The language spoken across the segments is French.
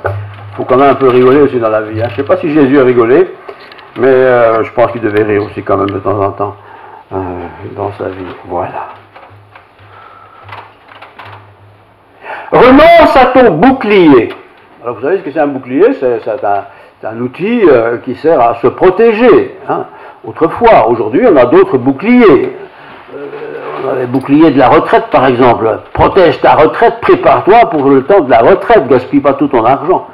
Il faut quand même un peu rigoler aussi dans la vie. Hein. Je ne sais pas si Jésus a rigolé, mais je pense qu'il devait rire aussi quand même de temps en temps dans sa vie. Voilà. Renonce à ton bouclier. Alors vous savez ce que c'est un bouclier? C'est un outil qui sert à se protéger. Hein. Autrefois, aujourd'hui, on a d'autres boucliers. On a les boucliers de la retraite, par exemple. Protège ta retraite, prépare-toi pour le temps de la retraite, gaspille pas tout ton argent.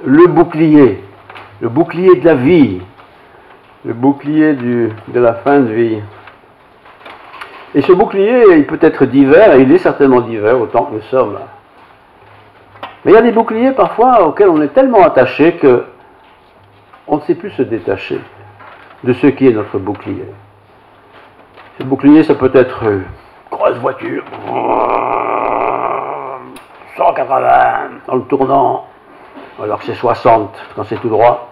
Le bouclier de la vie, le bouclier de la fin de vie. Et ce bouclier, il peut être divers, et il est certainement divers autant que nous sommes. Mais il y a des boucliers parfois auxquels on est tellement attaché que on ne sait plus se détacher de ce qui est notre bouclier. Ce bouclier, ça peut être une grosse voiture, 180 dans le tournant, alors que c'est 60 quand c'est tout droit.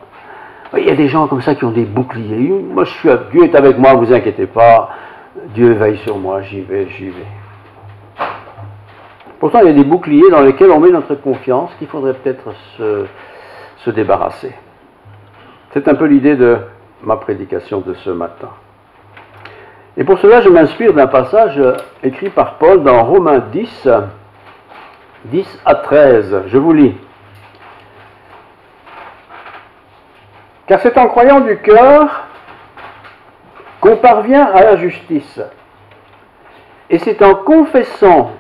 Il y a des gens comme ça qui ont des boucliers. Moi, Dieu est avec moi, ne vous inquiétez pas. Dieu veille sur moi, j'y vais. Pourtant, il y a des boucliers dans lesquels on met notre confiance qu'il faudrait peut-être se débarrasser. C'est un peu l'idée de ma prédication de ce matin. Et pour cela, je m'inspire d'un passage écrit par Paul dans Romains 10, 10 à 13. Je vous lis. Car c'est en croyant du cœur qu'on parvient à la justice. Et c'est en confessant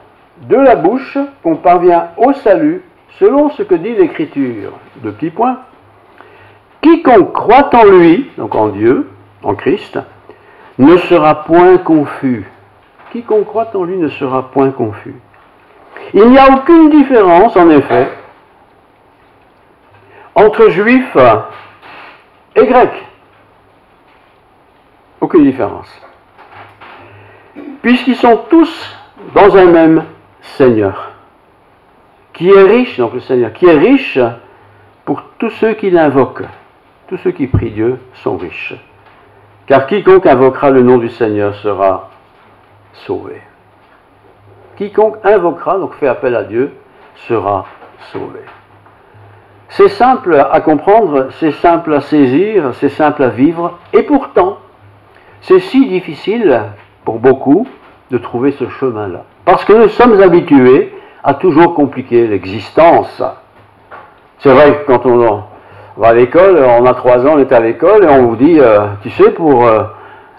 de la bouche qu'on parvient au salut, selon ce que dit l'Écriture. Deux petits points. Quiconque croit en lui, donc en Dieu, en Christ, ne sera point confus. Quiconque croit en lui ne sera point confus. Il n'y a aucune différence, en effet, entre juifs et grecs. Aucune différence. Puisqu'ils sont tous dans un même Seigneur, qui est riche, donc le Seigneur, qui est riche pour tous ceux qui l'invoquent. Tous ceux qui prient Dieu sont riches. Car quiconque invoquera le nom du Seigneur sera sauvé. Quiconque invoquera, donc fait appel à Dieu, sera sauvé. C'est simple à comprendre, c'est simple à saisir, c'est simple à vivre, et pourtant, c'est si difficile pour beaucoup de trouver ce chemin-là. Parce que nous sommes habitués à toujours compliquer l'existence. C'est vrai que quand on va à l'école, on a 3 ans, on est à l'école, et on vous dit, tu sais, pour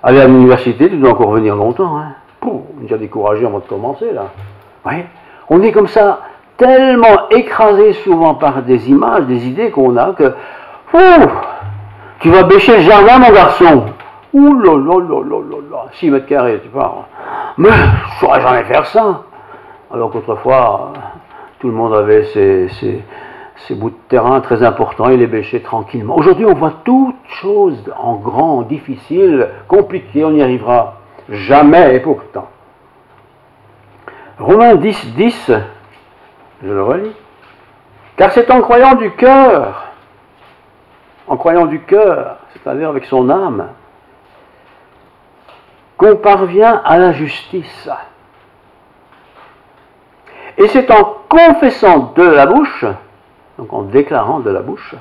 aller à l'université, tu dois encore venir longtemps. Hein. On est déjà découragé avant de commencer, là. Oui. On est comme ça, tellement écrasé souvent par des images, des idées qu'on a, que, tu vas bêcher le jardin, mon garçon. Ouh là là là là là là, 6 mètres carrés, tu parles. Mais je ne saurais jamais faire ça. Alors qu'autrefois, tout le monde avait ses bouts de terrain très importants, il les bêchait tranquillement. Aujourd'hui, on voit toutes choses en grand, difficiles, compliquées, on n'y arrivera jamais, et pourtant. Romains 10, 10, je le relis. Car c'est en croyant du cœur, c'est-à-dire avec son âme, qu'on parvient à la justice. Et c'est en confessant de la bouche, donc en déclarant de la bouche,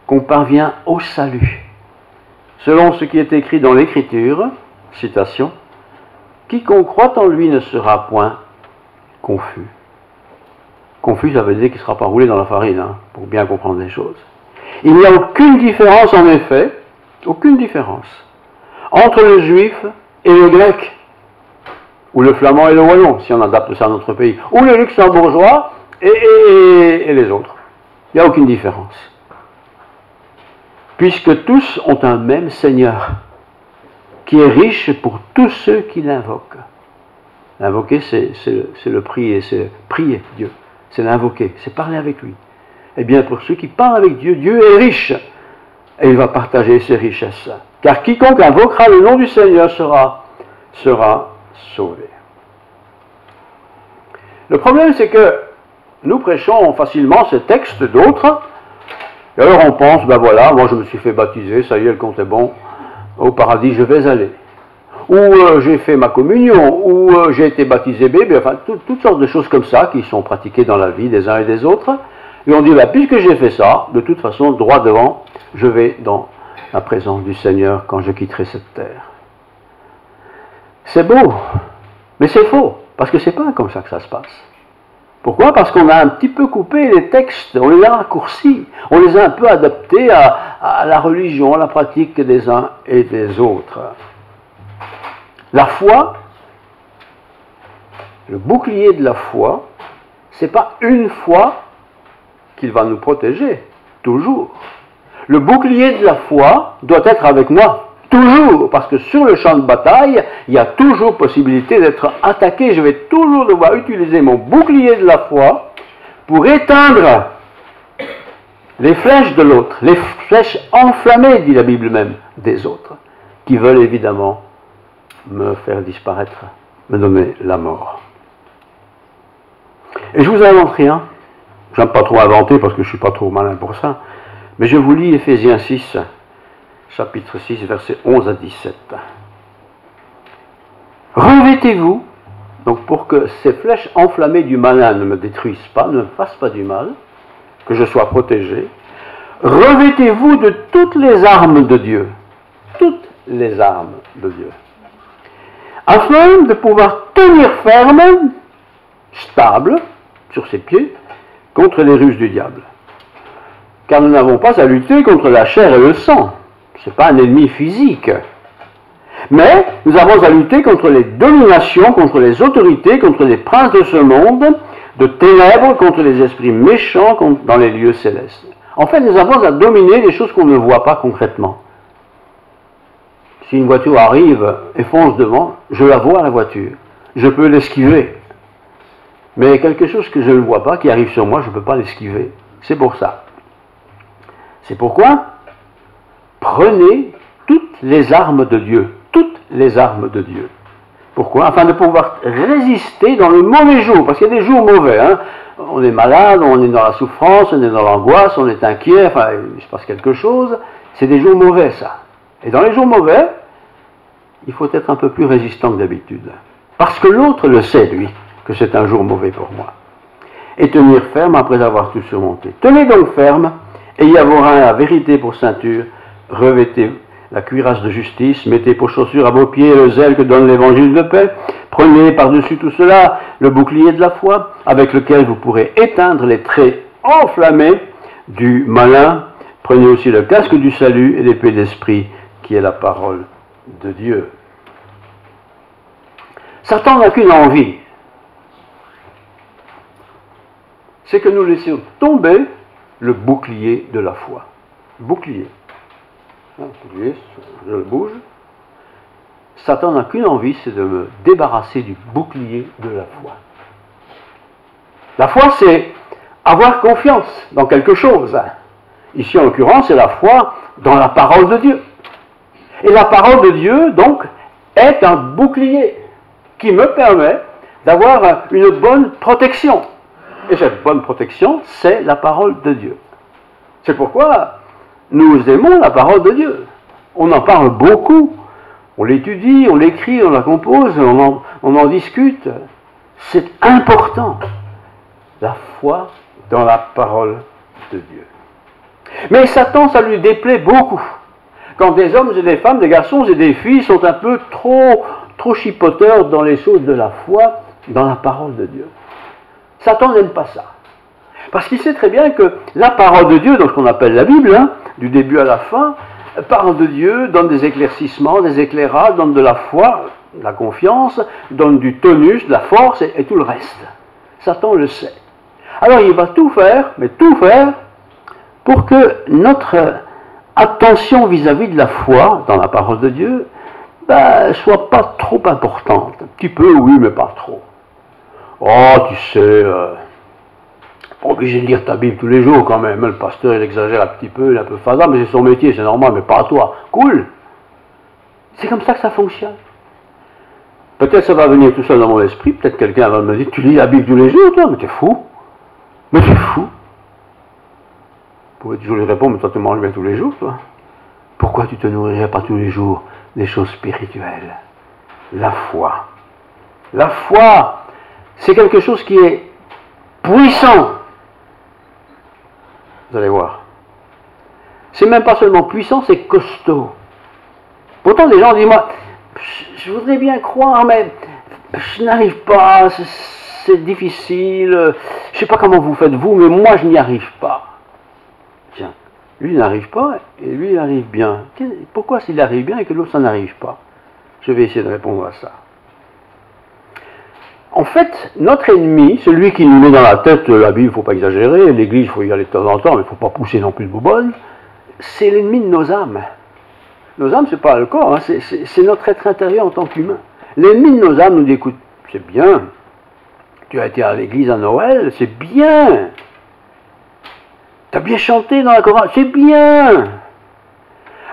qu'on parvient au salut. Selon ce qui est écrit dans l'Écriture, citation, « Quiconque croit en lui ne sera point confus. » Confus, ça veut dire qu'il ne sera pas roulé dans la farine, hein, pour bien comprendre les choses. Il n'y a aucune différence, en effet, aucune différence, entre le juif et le grec, ou le flamand et le wallon, si on adapte ça à notre pays, ou le luxembourgeois et les autres. Il n'y a aucune différence. Puisque tous ont un même Seigneur, qui est riche pour tous ceux qui l'invoquent. L'invoquer, c'est le prier, c'est prier Dieu, c'est l'invoquer, c'est parler avec lui. Eh bien, pour ceux qui parlent avec Dieu, Dieu est riche, et il va partager ses richesses. Car quiconque invoquera le nom du Seigneur sera sauvé. Le problème, c'est que nous prêchons facilement ces textes d'autres, et alors on pense, ben voilà, moi je me suis fait baptiser, ça y est, le compte est bon, au paradis je vais aller. Ou j'ai fait ma communion, ou j'ai été baptisé bébé, enfin toutes sortes de choses comme ça qui sont pratiquées dans la vie des uns et des autres. Et on dit, bah, puisque j'ai fait ça, de toute façon, droit devant, je vais dans la présence du Seigneur quand je quitterai cette terre. C'est beau, mais c'est faux, parce que c'est pas comme ça que ça se passe. Pourquoi? Parce qu'on a un petit peu coupé les textes, on les a raccourcis, on les a un peu adaptés à la religion, à la pratique des uns et des autres. La foi, le bouclier de la foi, c'est pas une foi qu'il va nous protéger, toujours. Le bouclier de la foi doit être avec moi, toujours, parce que sur le champ de bataille, il y a toujours possibilité d'être attaqué. Je vais toujours devoir utiliser mon bouclier de la foi pour éteindre les flèches de l'autre, les flèches enflammées, dit la Bible même, des autres, qui veulent évidemment me faire disparaître, me donner la mort. Et je vous invente rien. J'aime pas trop inventer parce que je ne suis pas trop malin pour ça. Mais je vous lis Éphésiens 6, chapitre 6, versets 11 à 17. Revêtez-vous, donc pour que ces flèches enflammées du malin ne me détruisent pas, ne me fassent pas du mal, que je sois protégé, revêtez-vous de toutes les armes de Dieu. Toutes les armes de Dieu. Afin de pouvoir tenir ferme, stable, sur ses pieds, contre les ruses du diable. Car nous n'avons pas à lutter contre la chair et le sang. Ce n'est pas un ennemi physique. Mais nous avons à lutter contre les dominations, contre les autorités, contre les princes de ce monde, de ténèbres, contre les esprits méchants dans les lieux célestes. En fait, nous avons à dominer des choses qu'on ne voit pas concrètement. Si une voiture arrive et fonce devant, je la vois la voiture. Je peux l'esquiver. Mais quelque chose que je ne vois pas, qui arrive sur moi, je ne peux pas l'esquiver. C'est pour ça. C'est pourquoi prenez toutes les armes de Dieu. Toutes les armes de Dieu. Pourquoi? Afin de pouvoir résister dans le mauvais jour. Parce qu'il y a des jours mauvais. Hein. On est malade, on est dans la souffrance, on est dans l'angoisse, on est inquiet, enfin, il se passe quelque chose. C'est des jours mauvais, ça. Et dans les jours mauvais, il faut être un peu plus résistant que d'habitude. Parce que l'autre le sait, lui, que c'est un jour mauvais pour moi. Et tenir ferme après avoir tout surmonté. Tenez donc ferme, ayez à vos reins la vérité pour ceinture, revêtez la cuirasse de justice, mettez pour chaussures à vos pieds le zèle que donne l'évangile de paix, prenez par-dessus tout cela le bouclier de la foi, avec lequel vous pourrez éteindre les traits enflammés du malin, prenez aussi le casque du salut et l'épée d'esprit, qui est la parole de Dieu. Satan n'a qu'une envie, c'est que nous laissions tomber le bouclier de la foi. Bouclier. Le bouclier, je le bouge. Satan n'a qu'une envie, c'est de me débarrasser du bouclier de la foi. La foi, c'est avoir confiance dans quelque chose. Ici, en l'occurrence, c'est la foi dans la parole de Dieu. Et la parole de Dieu, donc, est un bouclier qui me permet d'avoir une bonne protection. Et cette bonne protection, c'est la parole de Dieu. C'est pourquoi nous aimons la parole de Dieu. On en parle beaucoup. On l'étudie, on l'écrit, on la compose, on en discute. C'est important. La foi dans la parole de Dieu. Mais Satan, ça lui déplaît beaucoup. Quand des hommes et des femmes, des garçons et des filles sont un peu trop chipoteurs dans les choses de la foi, dans la parole de Dieu. Satan n'aime pas ça. Parce qu'il sait très bien que la parole de Dieu, donc ce qu'on appelle la Bible, hein, du début à la fin, parle de Dieu, donne des éclaircissements, des éclairages, donne de la foi, de la confiance, donne du tonus, de la force et tout le reste. Satan le sait. Alors il va tout faire, mais tout faire, pour que notre attention vis-à-vis de la foi dans la parole de Dieu soit pas trop importante. Un petit peu, oui, mais pas trop. Oh, tu sais, pas obligé de lire ta Bible tous les jours quand même. Le pasteur, il exagère un petit peu, il est un peu fada, mais c'est son métier, c'est normal, mais pas à toi. Cool. C'est comme ça que ça fonctionne. Peut-être ça va venir tout seul dans mon esprit, peut-être quelqu'un va me dire, tu lis la Bible tous les jours, toi, mais t'es fou. Mais t'es fou. Vous pouvez toujours lui répondre, mais toi tu manges bien tous les jours, toi. Pourquoi tu te nourrirais pas tous les jours des choses spirituelles? La foi. La foi, c'est quelque chose qui est puissant. Vous allez voir. C'est même pas seulement puissant, c'est costaud. Pourtant, les gens disent, moi, je voudrais bien croire, mais je n'arrive pas, c'est difficile, je ne sais pas comment vous faites vous, mais moi, je n'y arrive pas. Tiens, lui, il n'arrive pas, et lui, il arrive bien. Pourquoi s'il arrive bien et que l'autre, ça n'arrive pas? Je vais essayer de répondre à ça. En fait, notre ennemi, celui qui nous met dans la tête la Bible, il ne faut pas exagérer, l'église, il faut y aller de temps en temps, mais il ne faut pas pousser non plus de boubonne, c'est l'ennemi de nos âmes. Nos âmes, ce n'est pas le corps, hein, c'est notre être intérieur en tant qu'humain. L'ennemi de nos âmes nous dit, écoute, c'est bien, tu as été à l'église à Noël, c'est bien. Tu as bien chanté dans la chorale, c'est bien.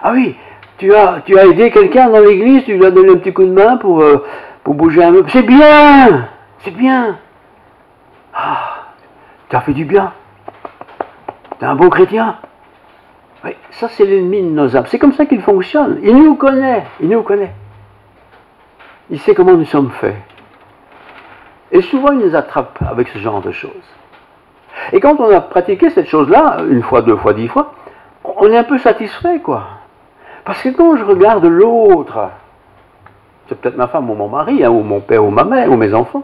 Ah oui, tu as aidé quelqu'un dans l'église, tu lui as donné un petit coup de main pour bouger un peu, c'est bien, c'est bien. Ah, tu as fait du bien. Tu es un bon chrétien. Oui, ça c'est l'ennemi de nos âmes. C'est comme ça qu'il fonctionne. Il nous connaît, il nous connaît. Il sait comment nous sommes faits. Et souvent il nous attrape avec ce genre de choses. Et quand on a pratiqué cette chose-là, une fois, deux fois, 10 fois, on est un peu satisfait, quoi. Parce que quand je regarde l'autre, c'est peut-être ma femme ou mon mari, hein, ou mon père ou ma mère, ou mes enfants,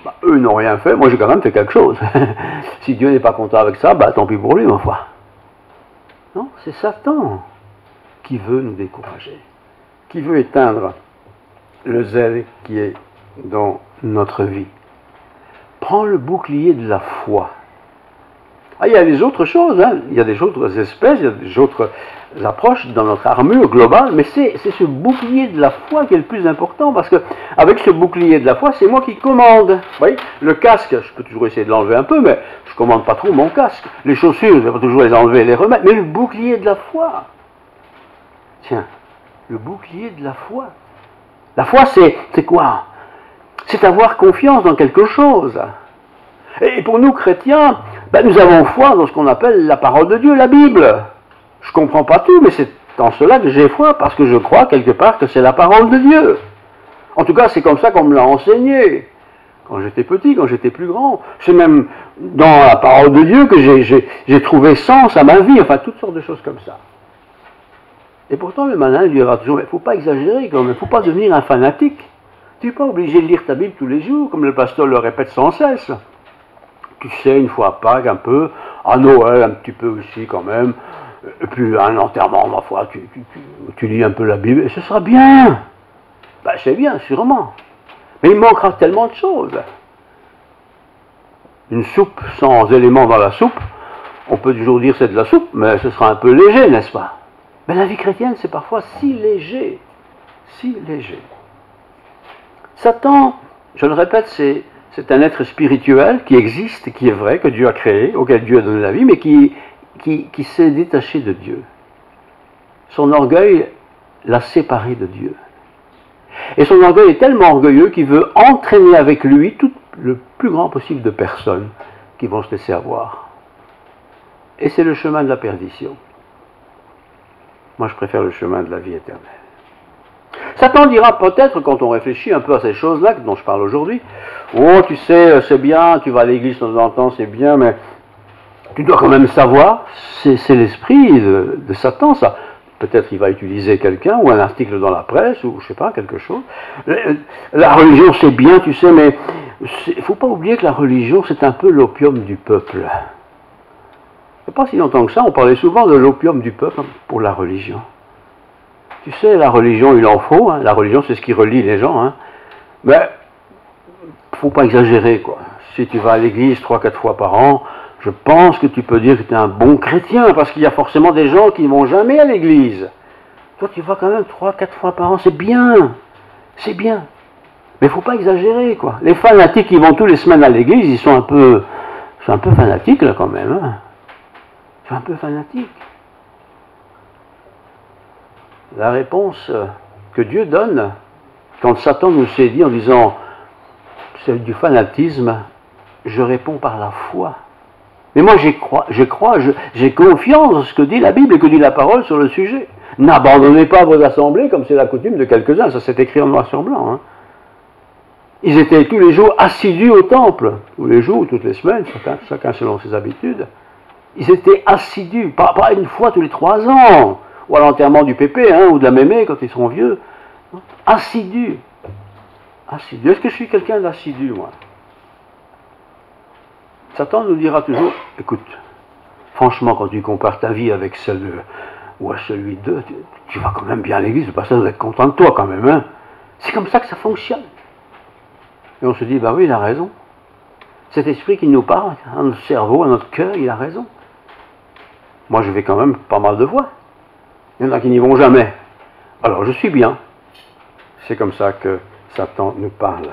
bah, eux n'ont rien fait, moi j'ai quand même fait quelque chose. Si Dieu n'est pas content avec ça, bah tant pis pour lui, ma foi. Non, c'est Satan qui veut nous décourager, qui veut éteindre le zèle qui est dans notre vie. Prends le bouclier de la foi. Ah, il y a des autres choses, hein. Il y a des autres espèces, il y a des autres approches dans notre armure globale, mais c'est ce bouclier de la foi qui est le plus important, parce que avec ce bouclier de la foi, c'est moi qui commande. Vous voyez, le casque, je peux toujours essayer de l'enlever un peu, mais je ne commande pas trop mon casque. Les chaussures, je vais pas toujours les enlever et les remettre, mais le bouclier de la foi. Tiens, le bouclier de la foi. La foi, c'est quoi? C'est avoir confiance dans quelque chose. Et pour nous chrétiens, ben, nous avons foi dans ce qu'on appelle la parole de Dieu, la Bible. Je ne comprends pas tout, mais c'est en cela que j'ai foi, parce que je crois quelque part que c'est la parole de Dieu. En tout cas, c'est comme ça qu'on me l'a enseigné. Quand j'étais petit, quand j'étais plus grand. C'est même dans la parole de Dieu que j'ai trouvé sens à ma vie, enfin toutes sortes de choses comme ça. Et pourtant, le malin lui dira toujours, il ne faut pas exagérer quand même, il ne faut pas devenir un fanatique. Tu n'es pas obligé de lire ta Bible tous les jours, comme le pasteur le répète sans cesse. Tu sais, une fois à Pâques, un peu, à Noël, un petit peu aussi quand même, et puis à un enterrement, ma foi, tu lis un peu la Bible, et ce sera bien. Ben, c'est bien, sûrement. Mais il manquera tellement de choses. Une soupe sans éléments dans la soupe, on peut toujours dire c'est de la soupe, mais ce sera un peu léger, n'est-ce pas? Mais la vie chrétienne, c'est parfois si léger. Si léger. Satan, je le répète, c'est un être spirituel qui existe, qui est vrai, que Dieu a créé, auquel Dieu a donné la vie, mais qui s'est détaché de Dieu. Son orgueil l'a séparé de Dieu. Et son orgueil est tellement orgueilleux qu'il veut entraîner avec lui tout le plus grand possible de personnes qui vont se laisser avoir. Et c'est le chemin de la perdition. Moi, je préfère le chemin de la vie éternelle. Satan dira peut-être, quand on réfléchit un peu à ces choses-là dont je parle aujourd'hui, oh, tu sais, c'est bien, tu vas à l'église de temps en temps, c'est bien, mais tu dois quand même savoir, c'est l'esprit de Satan, ça. Peut-être il va utiliser quelqu'un, ou un article dans la presse, ou je sais pas, quelque chose. La religion, c'est bien, tu sais, mais il ne faut pas oublier que la religion, c'est un peu l'opium du peuple. Il n'y a pas si longtemps que ça, on parlait souvent de l'opium du peuple pour la religion. Tu sais, la religion, il en faut, hein. La religion, c'est ce qui relie les gens, hein. Mais il ne faut pas exagérer, quoi. Si tu vas à l'église 3-4 fois par an, je pense que tu peux dire que tu es un bon chrétien, parce qu'il y a forcément des gens qui ne vont jamais à l'église. Toi, tu vas quand même 3-4 fois par an, c'est bien. C'est bien. Mais il ne faut pas exagérer, quoi. Les fanatiques qui vont tous les semaines à l'église, ils sont un peu fanatiques, là, quand même, hein. Ils sont un peu fanatiques. La réponse que Dieu donne, quand Satan nous séduit en disant c'est du fanatisme, je réponds par la foi. Mais moi je crois, j'ai confiance dans ce que dit la Bible et que dit la parole sur le sujet. N'abandonnez pas vos assemblées comme c'est la coutume de quelques-uns, ça s'est écrit en noir sur blanc. Hein. Ils étaient tous les jours assidus au temple, tous les jours, toutes les semaines, chacun selon ses habitudes. Ils étaient assidus, pas une fois tous les 3 ans, ou à l'enterrement du pépé, hein, ou de la mémé quand ils seront vieux. Assidus. Assidus. Est-ce que je suis quelqu'un d'assidu, moi? Satan nous dira toujours, écoute, franchement, quand tu compares ta vie avec celle ou à celui d'eux, tu vas quand même bien à l'église, le pasteur doit être content de toi quand même, hein. C'est comme ça que ça fonctionne. Et on se dit, bah oui, il a raison. Cet esprit qui nous parle, à notre cerveau, à notre cœur, il a raison. Moi, je vais quand même pas mal de fois. Il y en a qui n'y vont jamais. Alors, je suis bien. C'est comme ça que Satan nous parle.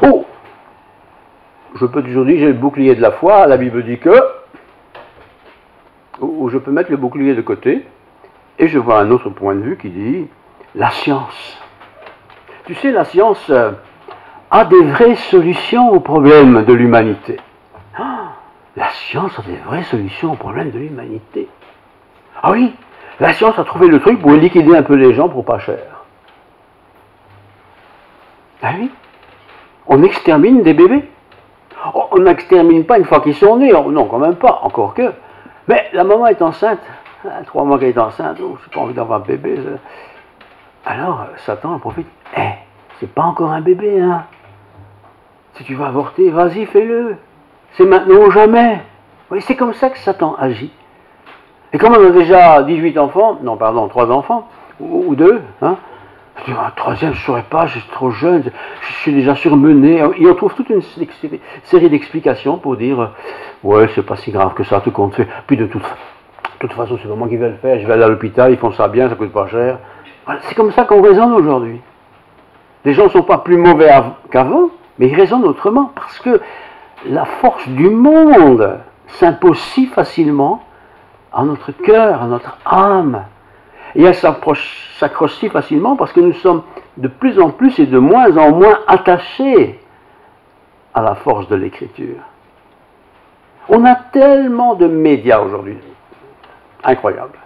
Oh! Je peux toujours dire, j'ai le bouclier de la foi, la Bible dit que... Ou je peux mettre le bouclier de côté, et je vois un autre point de vue qui dit, la science. Tu sais, la science a des vraies solutions aux problèmes de l'humanité. La science a des vraies solutions aux problèmes de l'humanité. Ah oui, la science a trouvé le truc pour liquider un peu les gens pour pas cher. Ah oui, on extermine des bébés. On n'extermine pas une fois qu'ils sont nés, non, quand même pas, encore que. Mais la maman est enceinte, 3 mois qu'elle est enceinte, oh, j'ai pas envie d'avoir un bébé. Alors, Satan en profite. C'est pas encore un bébé, hein. Si tu vas avorter, vas-y, fais-le. C'est maintenant ou jamais. Oui, c'est comme ça que Satan agit. Et comme on a déjà 18 enfants, non, pardon, 3 enfants, ou 2, hein, je dis, un troisième, je ne saurais pas, je suis trop jeune, je suis déjà surmené. Et on trouve toute une série d'explications pour dire, ouais, c'est pas si grave que ça, tout compte fait. Puis de toute façon, c'est pas moi qui vais le faire, je vais aller à l'hôpital, ils font ça bien, ça coûte pas cher. Voilà, c'est comme ça qu'on raisonne aujourd'hui. Les gens ne sont pas plus mauvais qu'avant, mais ils raisonnent autrement, parce que la force du monde s'impose si facilement à notre cœur, à notre âme. Et elle s'accroche si facilement parce que nous sommes de plus en plus et de moins en moins attachés à la force de l'écriture. On a tellement de médias aujourd'hui, incroyable.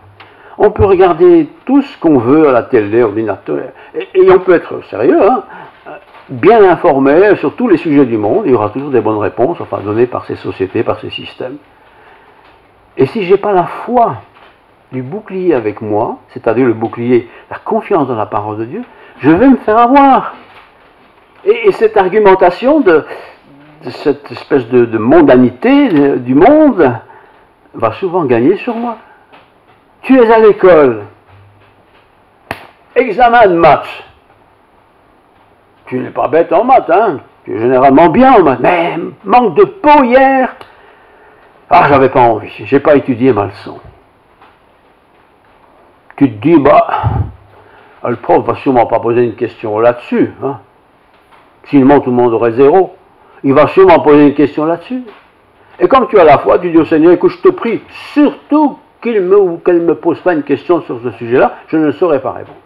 On peut regarder tout ce qu'on veut à la télé, ordinateur, et on peut être sérieux, hein, bien informé sur tous les sujets du monde. Il y aura toujours des bonnes réponses, enfin données par ces sociétés, par ces systèmes. Et si je n'ai pas la foi du bouclier avec moi, c'est-à-dire le bouclier, la confiance dans la parole de Dieu, je vais me faire avoir. Et cette argumentation de cette espèce de mondanité du monde va souvent gagner sur moi. Tu es à l'école, examen de maths. Tu n'es pas bête en maths, hein? Tu es généralement bien en maths. Mais manque de peau hier. Ah, j'avais pas envie, j'ai pas étudié ma leçon. Tu te dis, le prof va sûrement pas poser une question là-dessus. Hein. Sinon, tout le monde aurait 0. Il va sûrement poser une question là-dessus. Et comme tu as la foi, tu dis au Seigneur, écoute, je te prie, surtout qu'elle me pose pas une question sur ce sujet-là, je ne saurais pas répondre.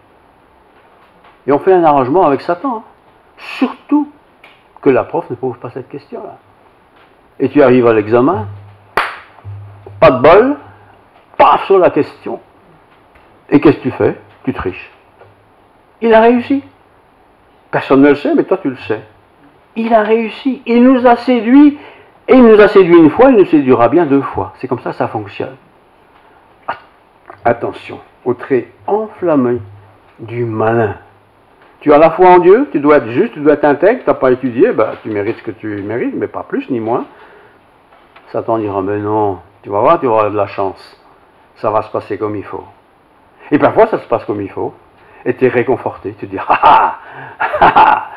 Et on fait un arrangement avec Satan. Hein. Surtout que la prof ne pose pas cette question-là. Et tu arrives à l'examen, pas de bol, paf sur la question. Et qu'est-ce que tu fais? Tu triches. Il a réussi. Personne ne le sait, mais toi tu le sais. Il a réussi. Il nous a séduit. Et il nous a séduit une fois, il nous séduira bien 2 fois. C'est comme ça que ça fonctionne. Attention au trait enflammé du malin. Tu as la foi en Dieu, tu dois être juste, tu dois être intègre, tu n'as pas étudié, tu mérites ce que tu mérites, mais pas plus ni moins. Satan dira, mais non, tu vas voir, tu auras de la chance. Ça va se passer comme il faut. Et parfois, ça se passe comme il faut. Et tu es réconforté. Tu te dis, ça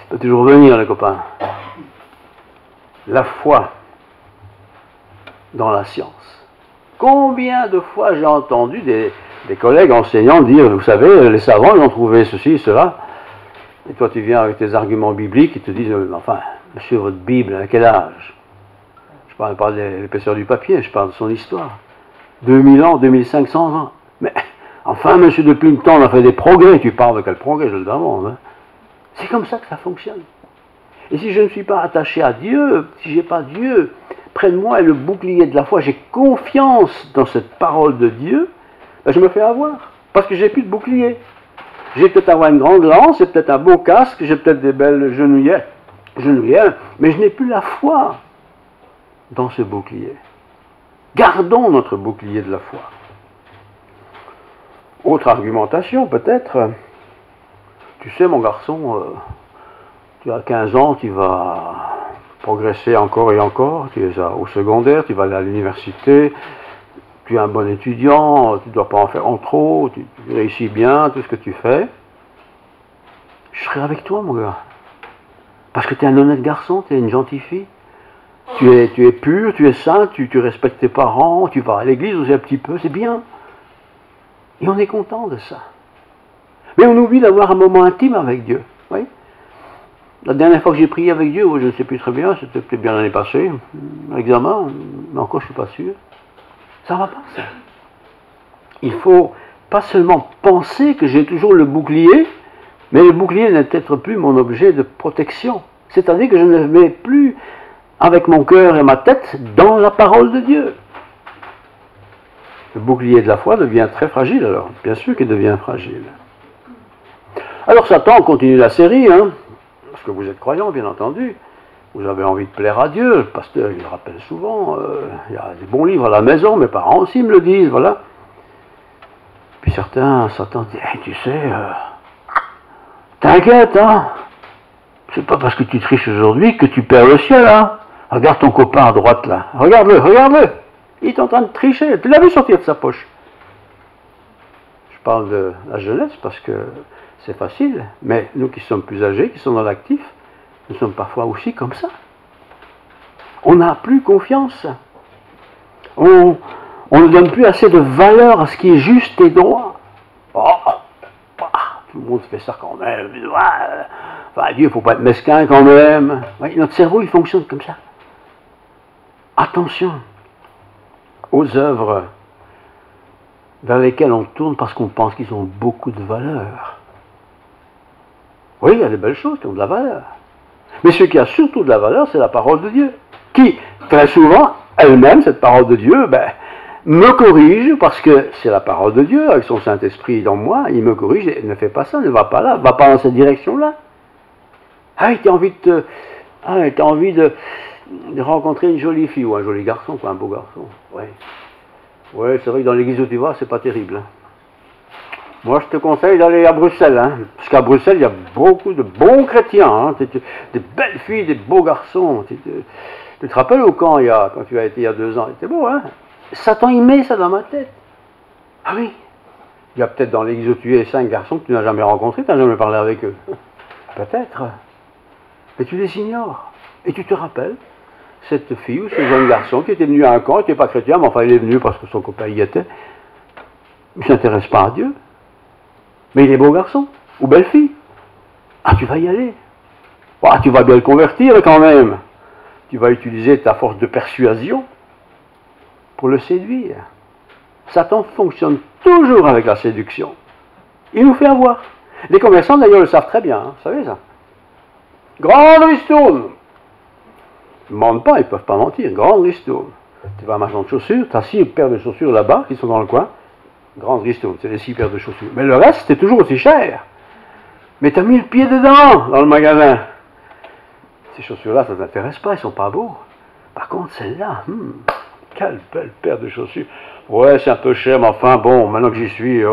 peut toujours venir, les copains. La foi dans la science. Combien de fois j'ai entendu des collègues enseignants dire, vous savez, les savants, ils ont trouvé ceci, cela. Et toi, tu viens avec tes arguments bibliques, ils te disent, enfin, monsieur, votre Bible, à quel âge? Je parle pas de l'épaisseur du papier, je parle de son histoire. 2000 ans, 2500 ans. Mais, enfin, monsieur, depuis le temps, on a fait des progrès. Tu parles de quel progrès, je le demande. Hein. C'est comme ça que ça fonctionne. Et si je ne suis pas attaché à Dieu, si je n'ai pas Dieu près de moi et le bouclier de la foi, j'ai confiance dans cette parole de Dieu, je me fais avoir. Parce que j'ai plus de bouclier. J'ai peut-être avoir une grande lance, j'ai peut-être un beau casque, j'ai peut-être des belles genouillères, mais je n'ai plus la foi dans ce bouclier. Gardons notre bouclier de la foi. Autre argumentation, peut-être. Tu sais, mon garçon, tu as 15 ans, tu vas progresser encore et encore. Tu es au secondaire, tu vas aller à l'université. Tu es un bon étudiant, tu ne dois pas en faire en trop, tu réussis bien, tout ce que tu fais. Je serai avec toi, mon gars. Parce que tu es un honnête garçon, tu es une gentille fille. Tu es pur, tu es saint, tu respectes tes parents, tu vas à l'église aussi un petit peu, c'est bien. Et on est content de ça. Mais on oublie d'avoir un moment intime avec Dieu. Oui. La dernière fois que j'ai prié avec Dieu, je ne sais plus très bien, c'était peut-être bien l'année passée, l'examen, mais encore je ne suis pas sûr. Ça ne va pas, ça. Il faut pas seulement penser que j'ai toujours le bouclier, mais le bouclier n'est peut-être plus mon objet de protection. C'est-à-dire que je ne le mets plus avec mon cœur et ma tête dans la parole de Dieu. Le bouclier de la foi devient très fragile alors. Bien sûr qu'il devient fragile. Alors Satan continue la série, hein, parce que vous êtes croyants, bien entendu. Vous avez envie de plaire à Dieu. Le pasteur, il le rappelle souvent. Il y a des bons livres à la maison, mes parents aussi me le disent, voilà. Puis certains, Satan dit, hey, tu sais, t'inquiète, hein. C'est pas parce que tu triches aujourd'hui que tu perds le ciel, hein. Regarde ton copain à droite, là. Regarde-le, regarde-le. Il est en train de tricher. Tu l'as vu sortir de sa poche. Je parle de la jeunesse parce que c'est facile. Mais nous qui sommes plus âgés, qui sommes dans l'actif, nous sommes parfois aussi comme ça. On n'a plus confiance. On ne donne plus assez de valeur à ce qui est juste et droit. Oh, tout le monde fait ça quand même. Enfin, Dieu, il ne faut pas être mesquin quand même. Oui, notre cerveau, il fonctionne comme ça. Attention aux œuvres vers lesquelles on tourne parce qu'on pense qu'ils ont beaucoup de valeur. Oui, il y a des belles choses qui ont de la valeur. Mais ce qui a surtout de la valeur, c'est la parole de Dieu. Qui, très souvent, elle-même, cette parole de Dieu, me corrige parce que c'est la parole de Dieu, avec son Saint-Esprit dans moi, il me corrige et ne fais pas ça, ne va pas là, va pas dans cette direction-là. Ah, tu as envie de rencontrer une jolie fille ou un joli garçon, quoi, un beau garçon. Oui, ouais, c'est vrai que dans l'église où tu vas, c'est pas terrible. Hein. Moi, je te conseille d'aller à Bruxelles, hein, parce qu'à Bruxelles, il y a beaucoup de bons chrétiens, hein, des belles filles, des beaux garçons. Tu te rappelles au camp, quand tu as été il y a 2 ans, c'était beau, hein? Satan, il met ça dans ma tête. Ah oui, il y a peut-être dans l'église où tu es 5 garçons que tu n'as jamais rencontrés, tu n'as jamais parlé avec eux. Peut-être. Mais tu les ignores. Et tu te rappelles, cette fille ou ce jeune garçon qui était venu à un camp, il n'était pas chrétien, mais enfin il est venu parce que son copain y était. Il ne s'intéresse pas à Dieu. Mais il est beau garçon, ou belle fille. Ah, tu vas y aller. Ah, tu vas bien le convertir quand même. Tu vas utiliser ta force de persuasion pour le séduire. Satan fonctionne toujours avec la séduction. Il nous fait avoir. Les commerçants d'ailleurs le savent très bien, hein, vous savez ça. Grande ristourne. Ils ne mentent pas, ils ne peuvent pas mentir. Grande ristourne. Tu vas à un magasin de chaussures, tu as 6 paires de chaussures là-bas qui sont dans le coin. Grande ristourne, c'est les 6 paires de chaussures. Mais le reste, c'est toujours aussi cher. Mais tu as mis le pied dedans, dans le magasin. Ces chaussures-là, ça ne t'intéresse pas, ils ne sont pas beaux. Par contre, celle-là, quelle belle paire de chaussures. Ouais, c'est un peu cher, mais enfin, bon, maintenant que j'y suis,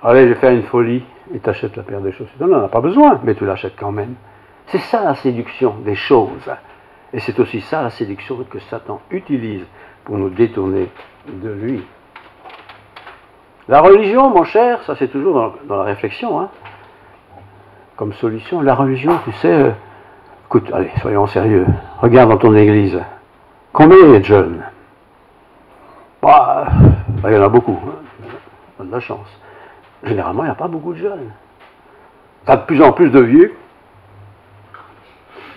allez, je vais faire une folie. Et tu achètes la paire de chaussures. Non, on n'en a pas besoin, mais tu l'achètes quand même. C'est ça la séduction des choses. Et c'est aussi ça la séduction que Satan utilise pour nous détourner de lui. La religion, mon cher, ça c'est toujours dans la réflexion, hein, comme solution. La religion, tu sais, écoute, allez, soyons sérieux. Regarde dans ton église. Combien il y a de jeunes? Il y en a beaucoup. Hein. On a de la chance. Généralement, il n'y a pas beaucoup de jeunes. Tu as de plus en plus de vieux.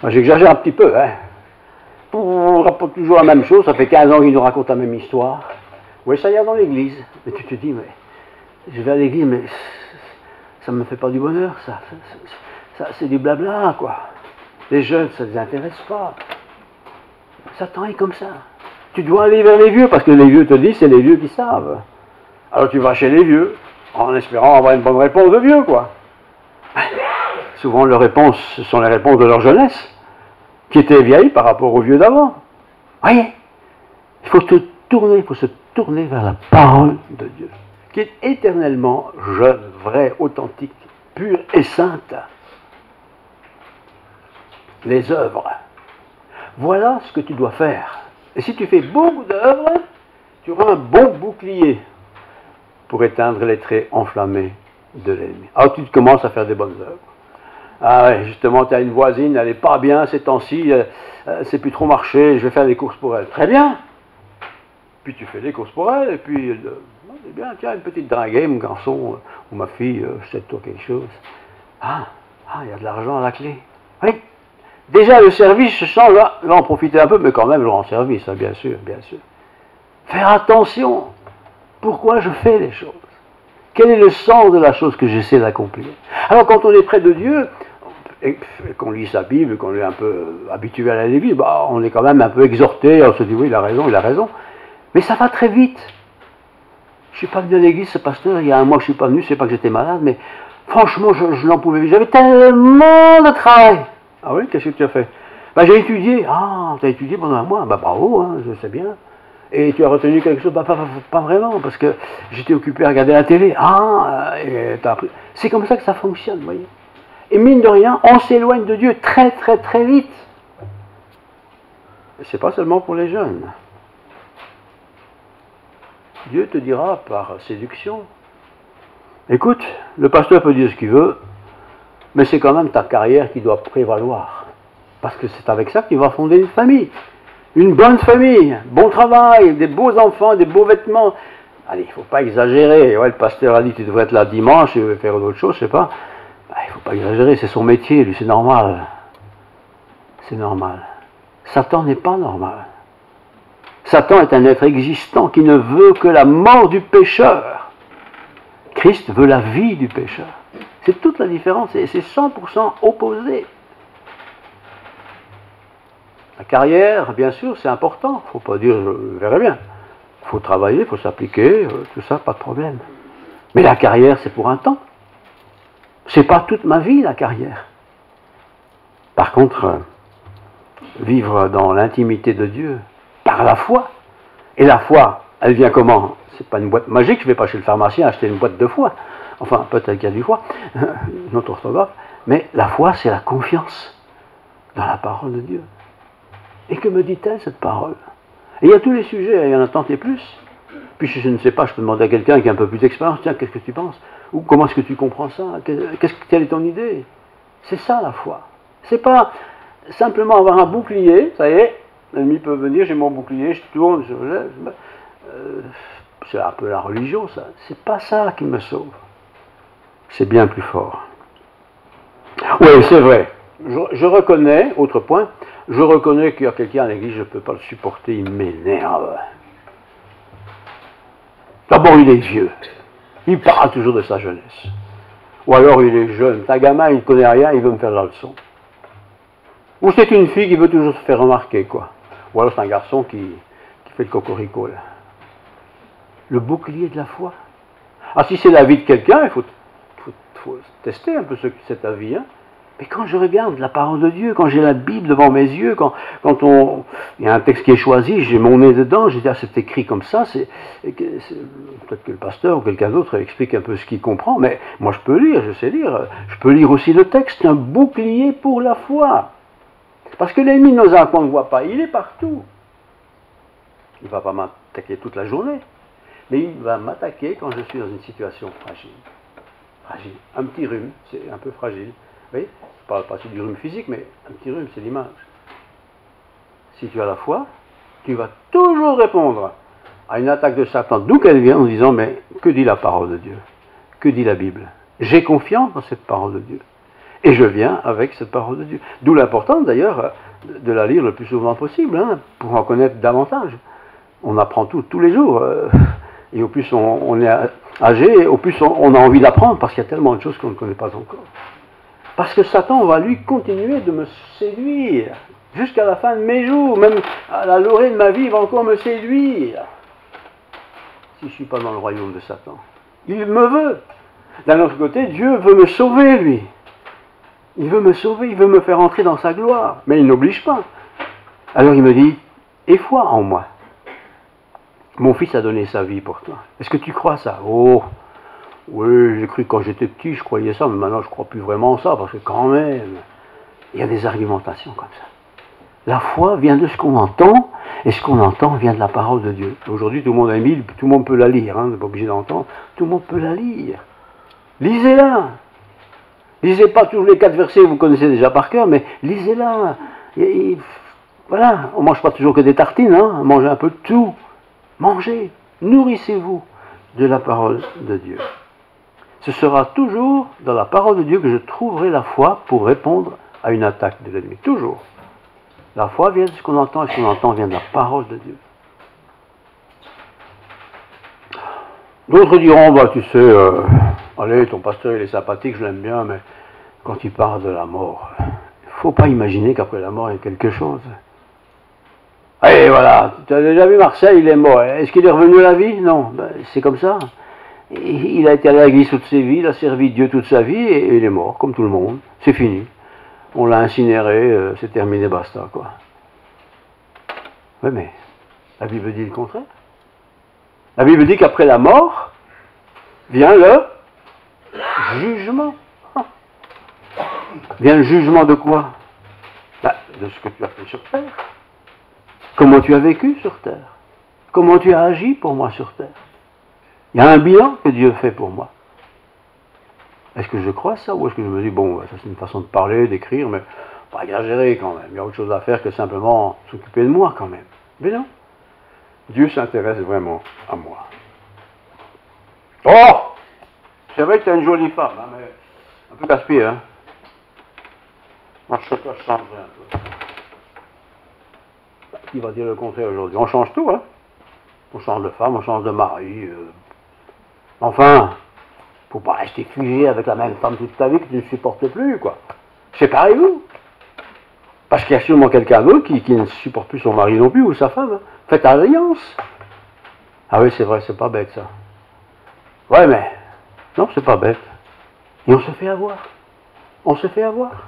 Moi, j'exagère un petit peu, hein. On rapporte toujours la même chose, ça fait 15 ans qu'ils nous racontent la même histoire. Oui, ça y est dans l'église. Mais tu te dis, mais je vais à l'église, mais ça ne me fait pas du bonheur, ça c'est du blabla, quoi. Les jeunes, ça ne les intéresse pas. Satan est comme ça. Tu dois aller vers les vieux, parce que les vieux te disent, c'est les vieux qui savent. Alors tu vas chez les vieux, en espérant avoir une bonne réponse de vieux, quoi. Souvent, leurs réponses, ce sont les réponses de leur jeunesse, qui étaient vieilles par rapport aux vieux d'avant. Voyez, il faut il faut se tourner vers la parole de Dieu, qui est éternellement jeune, vraie, authentique, pure et sainte. Les œuvres. Voilà ce que tu dois faire. Et si tu fais beaucoup d'œuvres, tu auras un bon bouclier pour éteindre les traits enflammés de l'ennemi. Alors tu commences à faire des bonnes œuvres. Ah ouais, justement, tu as une voisine, elle n'est pas bien ces temps-ci, elle ne sait plus trop marcher, je vais faire des courses pour elle. Très bien. Puis tu fais des courses pour elle, et puis, c'est bien, tiens, une petite dringuée, mon garçon, ou ma fille, jette-toi quelque chose. Il y a de l'argent à la clé. Oui. Déjà, le service, je sens, là, je vais en profiter un peu, mais quand même, je rends service, hein, bien sûr, bien sûr. Faire attention. Pourquoi je fais les choses? Quel est le sens de la chose que j'essaie d'accomplir? Alors, quand on est près de Dieu, et qu'on lit sa Bible, qu'on est un peu habitué à la Bible, bah, on est quand même un peu exhorté, on se dit, oui, il a raison, il a raison. Mais ça va très vite. Je ne suis pas venu à l'église, ce pasteur, il y a un mois que je ne suis pas venu, c'est pas que j'étais malade, mais franchement, je n'en pouvais plus. J'avais tellement de travail. Ah oui, qu'est-ce que tu as fait? Ben, j'ai étudié. Ah, tu as étudié pendant un mois? Ben, bravo, hein, je sais bien. Et tu as retenu quelque chose? Ben, pas vraiment, parce que j'étais occupé à regarder la télé. C'est comme ça que ça fonctionne, vous voyez. Et mine de rien, on s'éloigne de Dieu très, très, très vite. Et c'est pas seulement pour les jeunes. Dieu te dira par séduction, écoute, le pasteur peut dire ce qu'il veut, mais c'est quand même ta carrière qui doit prévaloir. Parce que c'est avec ça que tu vas fonder une famille. Une bonne famille, bon travail, des beaux enfants, des beaux vêtements. Allez, il ne faut pas exagérer. Ouais, le pasteur a dit que tu devrais être là dimanche et faire d'autres choses, je ne sais pas. Il ne faut pas exagérer, c'est son métier, lui, c'est normal. C'est normal. Satan n'est pas normal. Satan est un être existant qui ne veut que la mort du pécheur. Christ veut la vie du pécheur. C'est toute la différence, c'est 100% opposé. La carrière, bien sûr, c'est important. Il ne faut pas dire je verrai bien. Il faut travailler, il faut s'appliquer, tout ça, pas de problème. Mais la carrière, c'est pour un temps. C'est pas toute ma vie, la carrière. Par contre, vivre dans l'intimité de Dieu, par la foi. Et la foi, elle vient comment? C'est pas une boîte magique, je ne vais pas chez le pharmacien acheter une boîte de foi. Enfin, peut-être qu'il y a du foie, une autre orthographe. Mais la foi, c'est la confiance dans la parole de Dieu. Et que me dit-elle, cette parole? Et il y a tous les sujets, il y en a tant et plus. Puis je ne sais pas, je peux demander à quelqu'un qui a un peu plus d'expérience, tiens, qu'est-ce que tu penses? Ou comment est-ce que tu comprends ça? Quelle est ton idée? C'est ça la foi. C'est pas simplement avoir un bouclier, ça y est, l'ennemi peut venir, j'ai mon bouclier, je tourne, je lève. C'est un peu la religion, ça. C'est pas ça qui me sauve. C'est bien plus fort. Oui, c'est vrai. Je reconnais, autre point, je reconnais qu'il y a quelqu'un à l'église, je ne peux pas le supporter, il m'énerve. D'abord, il est vieux. Il parle toujours de sa jeunesse. Ou alors, il est jeune. C'est un gamin, il ne connaît rien, il veut me faire la leçon. Ou c'est une fille qui veut toujours se faire remarquer, quoi. Ou alors, c'est un garçon qui fait le cocorico, là. Le bouclier de la foi. Ah, si c'est la vie de quelqu'un, il faut tester un peu cet avis, hein. Mais quand je regarde la parole de Dieu, quand j'ai la Bible devant mes yeux, quand il y a un texte qui est choisi, j'ai mon nez dedans, j'ai dit, ah, c'est écrit comme ça, peut-être que le pasteur ou quelqu'un d'autre explique un peu ce qu'il comprend, mais moi je peux lire, je sais lire, je peux lire aussi le texte, un bouclier pour la foi. Parce que l'ennemi de nos âmes qu'on ne voit pas, il est partout. Il ne va pas m'attaquer toute la journée, mais il va m'attaquer quand je suis dans une situation fragile. Fragile. Un petit rhume, c'est un peu fragile. Vous voyez, pas du rhume physique, mais un petit rhume, c'est l'image. Si tu as la foi, tu vas toujours répondre à une attaque de Satan, d'où qu'elle vient, en disant, mais que dit la parole de Dieu? Que dit la Bible? J'ai confiance dans cette parole de Dieu. Et je viens avec cette parole de Dieu. D'où l'importance, d'ailleurs, de la lire le plus souvent possible, hein, pour en connaître davantage. On apprend tous les jours. Et au plus on est âgé, au plus on a envie d'apprendre, parce qu'il y a tellement de choses qu'on ne connaît pas encore. Parce que Satan va lui continuer de me séduire jusqu'à la fin de mes jours, même à la lorée de ma vie, il va encore me séduire. Si je ne suis pas dans le royaume de Satan. Il me veut. D'un autre côté, Dieu veut me sauver, lui. Il veut me sauver, il veut me faire entrer dans sa gloire. Mais il n'oblige pas. Alors il me dit, aie foi en moi. Mon fils a donné sa vie pour toi. Est-ce que tu crois ça? Oh, oui, j'ai cru quand j'étais petit, je croyais ça, mais maintenant je ne crois plus vraiment ça, parce que quand même, il y a des argumentations comme ça. La foi vient de ce qu'on entend, et ce qu'on entend vient de la parole de Dieu. Aujourd'hui, tout le monde a une Bible, tout le monde peut la lire, hein, on n'est pas obligé d'entendre, tout le monde peut la lire. Lisez-la. Lisez pas tous les 4 versets, vous connaissez déjà par cœur, mais lisez-la. Voilà, on ne mange pas toujours que des tartines, hein, mangez un peu de tout. Mangez, nourrissez-vous de la parole de Dieu. Ce sera toujours dans la parole de Dieu que je trouverai la foi pour répondre à une attaque de l'ennemi. Toujours. La foi vient de ce qu'on entend, et ce qu'on entend vient de la parole de Dieu. D'autres diront, bah, tu sais, allez, ton pasteur il est sympathique, je l'aime bien, mais quand il parle de la mort, il ne faut pas imaginer qu'après la mort il y a quelque chose. Et voilà, tu as déjà vu Marseille, il est mort. Est-ce qu'il est revenu à la vie? Non, ben, c'est comme ça. Il a été à l'église toute sa vie, il a servi Dieu toute sa vie, et il est mort, comme tout le monde. C'est fini. On l'a incinéré, c'est terminé, basta, quoi. Oui, mais la Bible dit le contraire. La Bible dit qu'après la mort, vient le jugement. Vient le jugement de quoi? Ben, de ce que tu as fait sur terre. Comment tu as vécu sur terre? Comment tu as agi pour moi sur terre? Il y a un bilan que Dieu fait pour moi. Est-ce que je crois ça, ou est-ce que je me dis, bon, ça c'est une façon de parler, d'écrire, mais pas exagérer quand même. Il y a autre chose à faire que simplement s'occuper de moi quand même. Mais non. Dieu s'intéresse vraiment à moi. Oh! C'est vrai que tu as une jolie femme, hein, mais un peu gaspillée, hein? Moi, je sais pas, je changerai un peu. Qui va dire le contraire aujourd'hui? On change tout, hein? On change de femme, on change de mari. Enfin, faut pas rester figé avec la même femme toute ta vie que tu ne supportes plus, quoi. Séparez-vous. Parce qu'il y a sûrement quelqu'un d'autre qui ne supporte plus son mari non plus, ou sa femme. Hein. Faites alliance. Ah oui, c'est vrai, c'est pas bête, ça. Ouais, mais... Non, c'est pas bête. Et on se fait avoir. On se fait avoir.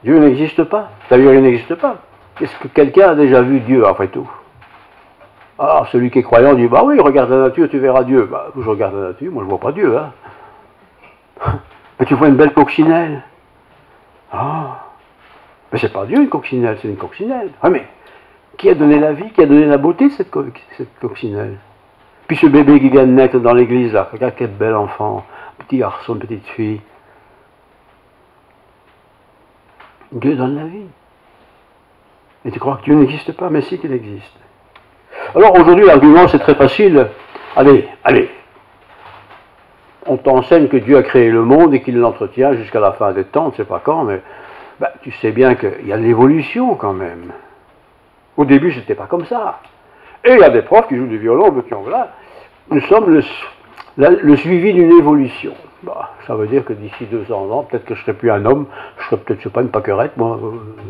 Dieu n'existe pas. D'ailleurs, il n'existe pas. Est-ce que quelqu'un a déjà vu Dieu, après tout? Ah, celui qui est croyant dit, bah oui, regarde la nature, tu verras Dieu. Bah, je regarde la nature, moi je vois pas Dieu, hein. Mais tu vois une belle coccinelle. Ah, mais c'est pas Dieu une coccinelle, c'est une coccinelle. Ah, mais qui a donné la vie, qui a donné la beauté de cette coccinelle? Puis ce bébé qui vient de naître dans l'église, là, regarde quel bel enfant, petit garçon, petite fille. Dieu donne la vie. Et tu crois que Dieu n'existe pas? Mais si qu'il existe. Alors aujourd'hui, l'argument, c'est très facile. Allez, on t'enseigne que Dieu a créé le monde et qu'il l'entretient jusqu'à la fin des temps, on ne sait pas quand, mais ben, tu sais bien qu'il y a de l'évolution quand même. Au début, c'était pas comme ça. Et il y a des profs qui jouent du violon, mais qui ont là. Nous sommes le suivi d'une évolution. Bah, ça veut dire que d'ici 200 ans, peut-être que je ne serai plus un homme, je serai peut-être, je sais pas, une paquerette, moi,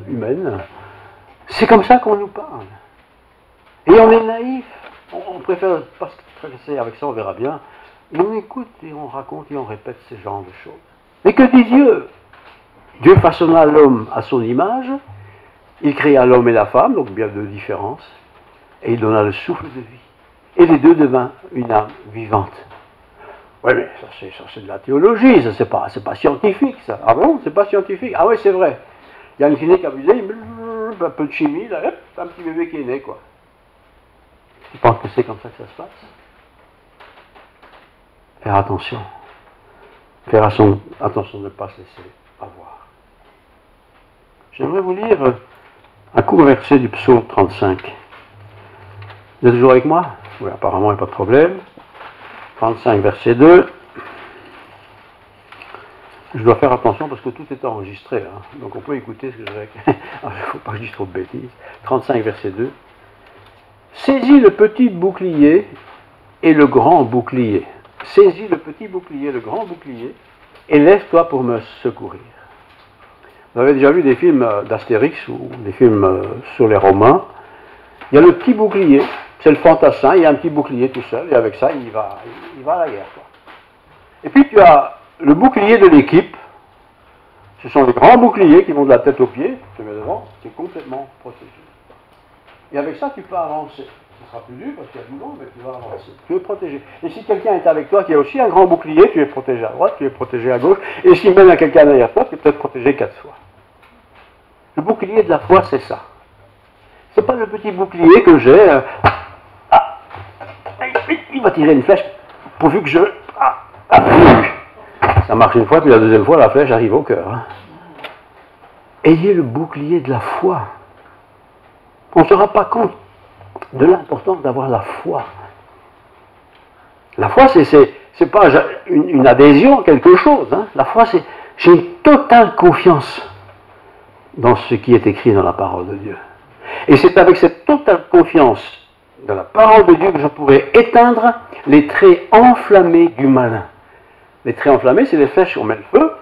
humaine. C'est comme ça qu'on nous parle. Et on est naïf. On préfère pas se stresser avec ça, on verra bien. Et on écoute et on raconte et on répète ce genre de choses. Mais que dit Dieu? Dieu façonna l'homme à son image, il créa l'homme et la femme, donc bien deux différences, et il donna le souffle de vie. Et les deux devinrent une âme vivante. Oui, mais ça c'est de la théologie, ça c'est pas scientifique, ça. Ah bon, c'est pas scientifique? Ah oui, c'est vrai. Il y a une clinique abusée, un peu de chimie, là, hop, un petit bébé qui est né, quoi. Tu penses que c'est comme ça que ça se passe? Faire attention. Faire attention de ne pas se laisser avoir. J'aimerais vous lire un court verset du psaume 35. Vous êtes toujours avec moi? Oui, apparemment, il n'y a pas de problème. 35, verset 2. Je dois faire attention parce que tout est enregistré. Hein. Donc on peut écouter ce que je vais... Il ne faut pas que je dise trop de bêtises. 35, verset 2. Saisis le petit bouclier et le grand bouclier. Saisis le petit bouclier, le grand bouclier, et lève-toi pour me secourir. Vous avez déjà vu des films d'Astérix ou des films sur les Romains. Il y a le petit bouclier, c'est le fantassin, il y a un petit bouclier tout seul, et avec ça, il va à la guerre. Quoi. Et puis tu as le bouclier de l'équipe. Ce sont les grands boucliers qui vont de la tête aux pieds, tu mets devant, tu es complètement protégé. Et avec ça, tu peux avancer. ce sera plus dur parce qu'il y a du long, mais tu vas avancer. Tu es protégé. Et si quelqu'un est avec toi qui a aussi un grand bouclier, tu es protégé à droite, tu es protégé à gauche. Et si même il y a quelqu'un derrière toi, tu es peut-être protégé 4 fois. Le bouclier de la foi, c'est ça. C'est pas le petit bouclier que j'ai. Il va tirer une flèche pourvu que je. Ça marche une fois, puis la deuxième fois, la flèche arrive au cœur. Hein. Ayez le bouclier de la foi. On ne se rend pas compte de l'importance d'avoir la foi. La foi, c'est pas une adhésion à quelque chose. Hein. La foi, c'est j'ai une totale confiance dans ce qui est écrit dans la parole de Dieu. Et c'est avec cette totale confiance dans la parole de Dieu que je pourrais éteindre les traits enflammés du malin. Les traits enflammés, c'est les flèches qu'on met le feu.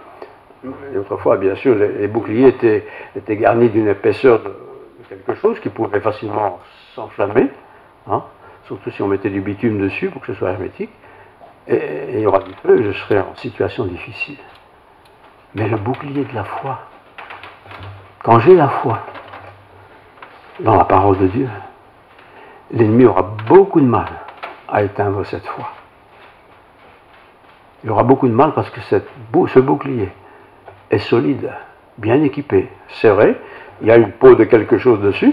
Et autrefois, bien sûr, les boucliers étaient garnis d'une épaisseur de quelque chose qui pouvait facilement s'enflammer, hein, surtout si on mettait du bitume dessus pour que ce soit hermétique. Et il y aura du feu et je serai en situation difficile. Mais le bouclier de la foi, quand j'ai la foi dans la parole de Dieu, l'ennemi aura beaucoup de mal à éteindre cette foi. Il aura beaucoup de mal parce que ce bouclier est solide, bien équipé. C'est vrai, il y a une peau de quelque chose dessus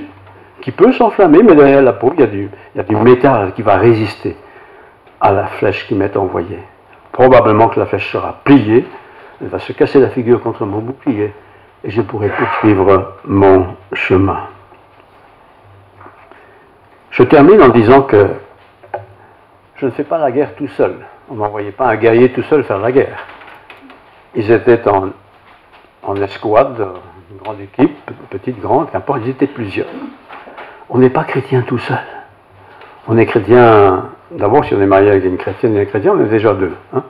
qui peut s'enflammer, mais derrière la peau, il y a du métal qui va résister à la flèche qui m'est envoyée. Probablement que la flèche sera pliée, elle va se casser la figure contre mon bouclier et je pourrai poursuivre mon chemin. Je termine en disant que je ne fais pas la guerre tout seul. On n'envoyait pas un guerrier tout seul faire la guerre. Ils étaient en escouade, une grande équipe, petite, grande, qu'importe, ils étaient plusieurs. On n'est pas chrétien tout seul. On est chrétien, d'abord si on est marié avec une chrétienne et un chrétien, on est déjà 2. Hein.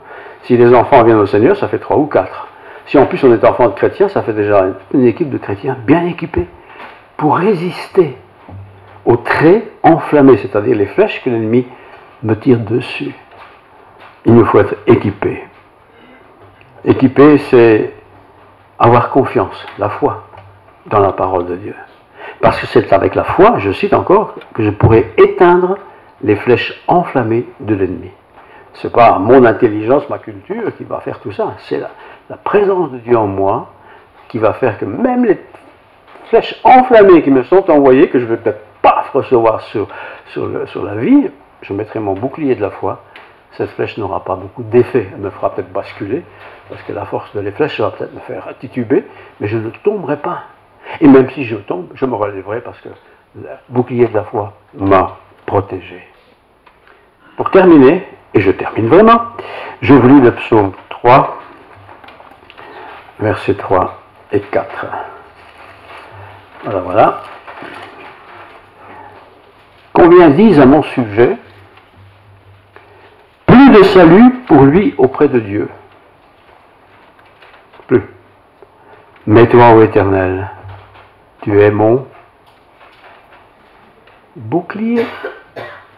Si les enfants viennent au Seigneur, ça fait 3 ou 4. Si en plus on est enfant de chrétien, ça fait déjà une équipe de chrétiens bien équipés pour résister aux traits enflammés, c'est-à-dire les flèches que l'ennemi me tire dessus. Il nous faut être équipés. Équipé, c'est avoir confiance, la foi, dans la parole de Dieu. Parce que c'est avec la foi, je cite encore, que je pourrai éteindre les flèches enflammées de l'ennemi. Ce n'est pas mon intelligence, ma culture qui va faire tout ça. C'est la présence de Dieu en moi qui va faire que même les flèches enflammées qui me sont envoyées, que je ne vais peut-être pas recevoir sur la vie, je mettrai mon bouclier de la foi. Cette flèche n'aura pas beaucoup d'effet. Elle me fera peut-être basculer, parce que la force de les flèches va peut-être me faire tituber, mais je ne tomberai pas. Et même si je tombe, je me relèverai parce que le bouclier de la foi m'a protégé. Pour terminer, et je termine vraiment, je vous lis le psaume 3, versets 3 et 4. Voilà. Combien disent à mon sujet, plus de salut pour lui auprès de Dieu. Plus. Mais toi, ô Éternel, tu es mon bouclier.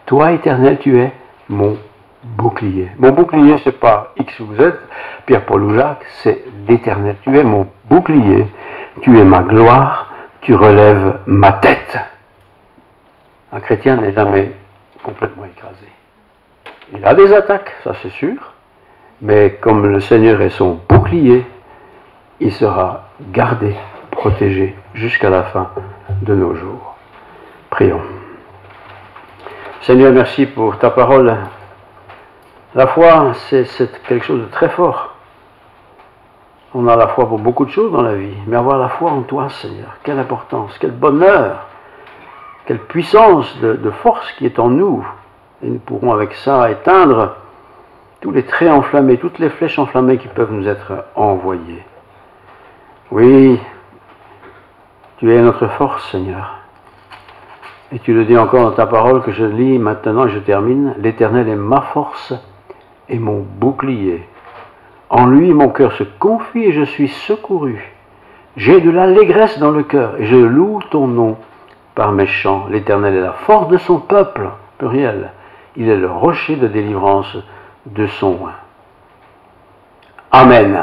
Toi, Éternel, tu es mon bouclier. Mon bouclier, ce n'est pas X ou Z, Pierre-Paul ou Jacques, c'est l'Éternel. Tu es mon bouclier, tu es ma gloire, tu relèves ma tête. Un chrétien n'est jamais complètement écrasé. Il a des attaques, ça c'est sûr, mais comme le Seigneur est son bouclier, il sera gardé, protégé jusqu'à la fin de nos jours. Prions. Seigneur, merci pour ta parole. La foi, c'est quelque chose de très fort. On a la foi pour beaucoup de choses dans la vie, mais avoir la foi en toi, Seigneur, quelle importance, quel bonheur, quelle puissance de force qui est en nous. Et nous pourrons avec ça éteindre tous les traits enflammés, toutes les flèches enflammées qui peuvent nous être envoyées. Oui, tu es notre force, Seigneur. Et tu le dis encore dans ta parole que je lis maintenant et je termine. L'Éternel est ma force et mon bouclier. En lui, mon cœur se confie et je suis secouru. J'ai de l'allégresse dans le cœur et je loue ton nom par mes chants. L'Éternel est la force de son peuple, pluriel. Il est le rocher de délivrance de son oin. Amen.